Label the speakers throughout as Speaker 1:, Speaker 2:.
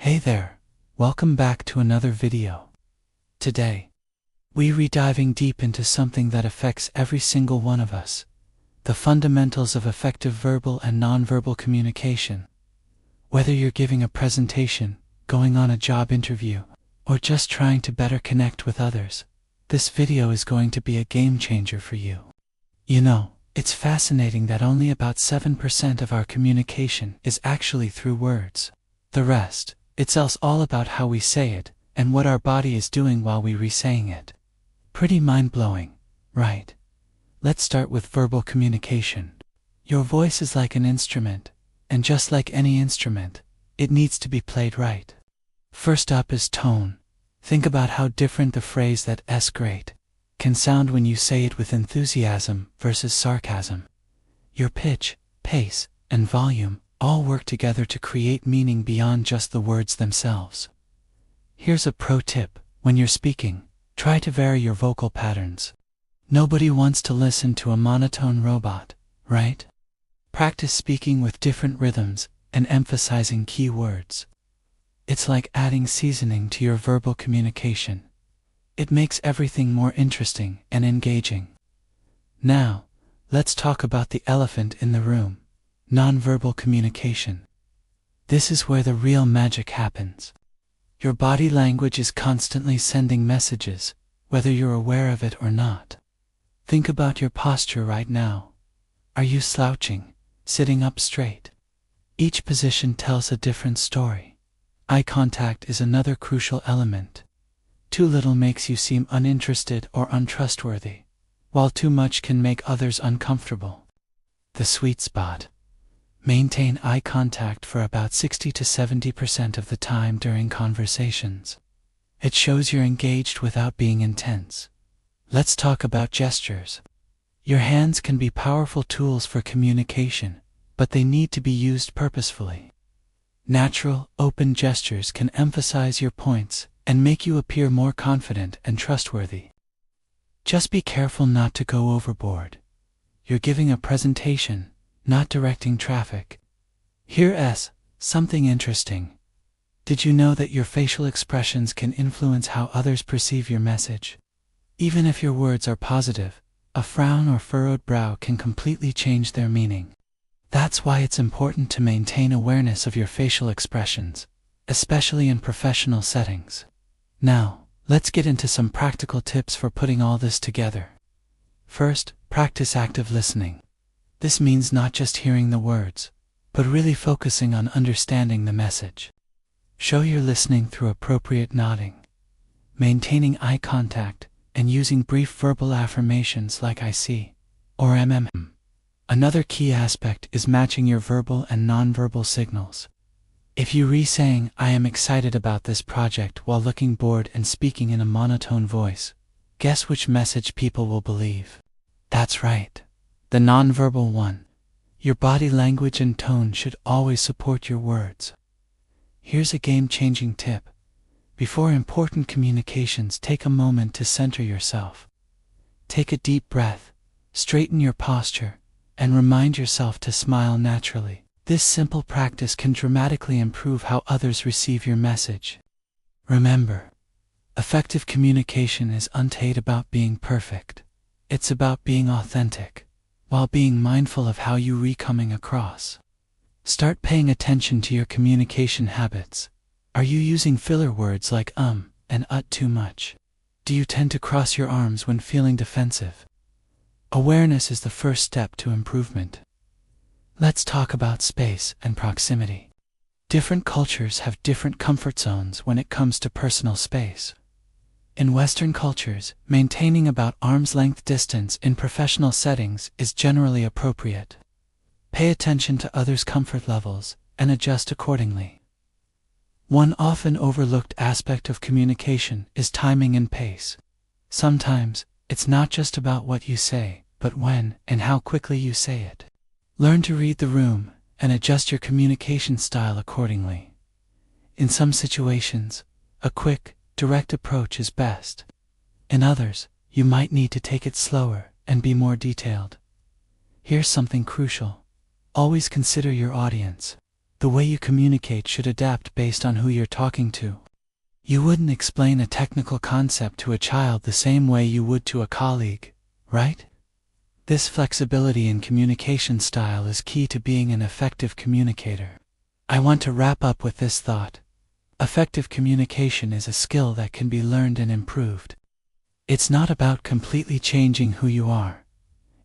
Speaker 1: Hey there, welcome back to another video. Today, we're diving deep into something that affects every single one of us, the fundamentals of effective verbal and nonverbal communication. Whether you're giving a presentation, going on a job interview, or just trying to better connect with others, this video is going to be a game changer for you. You know, it's fascinating that only about 7% of our communication is actually through words. The rest, it's all about how we say it, and what our body is doing while we re-saying it. Pretty mind-blowing, right? Let's start with verbal communication. Your voice is like an instrument, and just like any instrument, it needs to be played right. First up is tone. Think about how different the phrase "that's great" can sound when you say it with enthusiasm versus sarcasm. Your pitch, pace, and volume all work together to create meaning beyond just the words themselves. Here's a pro tip: when you're speaking, try to vary your vocal patterns. Nobody wants to listen to a monotone robot, right? Practice speaking with different rhythms and emphasizing key words. It's like adding seasoning to your verbal communication. It makes everything more interesting and engaging. Now, let's talk about the elephant in the room: nonverbal communication. This is where the real magic happens. Your body language is constantly sending messages, whether you're aware of it or not. Think about your posture right now. Are you slouching, sitting up straight? Each position tells a different story. Eye contact is another crucial element. Too little makes you seem uninterested or untrustworthy, while too much can make others uncomfortable. The sweet spot: maintain eye contact for about 60 to 70% of the time during conversations. It shows you're engaged without being intense. Let's talk about gestures. Your hands can be powerful tools for communication, but they need to be used purposefully. Natural, open gestures can emphasize your points and make you appear more confident and trustworthy. Just be careful not to go overboard. You're giving a presentation, not directing traffic. Here's something interesting. Did you know that your facial expressions can influence how others perceive your message? Even if your words are positive, a frown or furrowed brow can completely change their meaning. That's why it's important to maintain awareness of your facial expressions, especially in professional settings. Now, let's get into some practical tips for putting all this together. First, practice active listening. This means not just hearing the words, but really focusing on understanding the message. Show you're listening through appropriate nodding, maintaining eye contact, and using brief verbal affirmations like "I see" or "mm." Another key aspect is matching your verbal and nonverbal signals. If you re-saying "I am excited about this project" while looking bored and speaking in a monotone voice, guess which message people will believe? That's right, the nonverbal one. Your body language and tone should always support your words. Here's a game-changing tip. Before important communications, take a moment to center yourself. Take a deep breath, straighten your posture, and remind yourself to smile naturally. This simple practice can dramatically improve how others receive your message. Remember, effective communication isn't about being perfect. It's about being authentic, while being mindful of how you're coming across. Start paying attention to your communication habits. Are you using filler words like and too much? Do you tend to cross your arms when feeling defensive? Awareness is the first step to improvement. Let's talk about space and proximity. Different cultures have different comfort zones when it comes to personal space. In Western cultures, maintaining about arm's length distance in professional settings is generally appropriate. Pay attention to others' comfort levels and adjust accordingly. One often overlooked aspect of communication is timing and pace. Sometimes, it's not just about what you say, but when and how quickly you say it. Learn to read the room and adjust your communication style accordingly. In some situations, a quick, direct approach is best. In others, you might need to take it slower and be more detailed. Here's something crucial. Always consider your audience. The way you communicate should adapt based on who you're talking to. You wouldn't explain a technical concept to a child the same way you would to a colleague, right? This flexibility in communication style is key to being an effective communicator. I want to wrap up with this thought. Effective communication is a skill that can be learned and improved. It's not about completely changing who you are.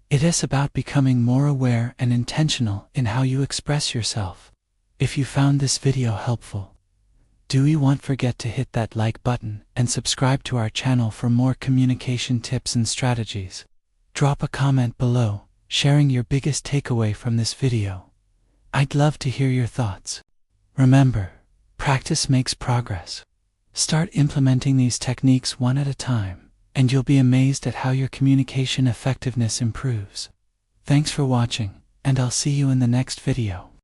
Speaker 1: It is about becoming more aware and intentional in how you express yourself. If you found this video helpful, don't forget to hit that like button and subscribe to our channel for more communication tips and strategies. Drop a comment below, sharing your biggest takeaway from this video. I'd love to hear your thoughts. Remember, practice makes progress. Start implementing these techniques one at a time, and you'll be amazed at how your communication effectiveness improves. Thanks for watching, and I'll see you in the next video.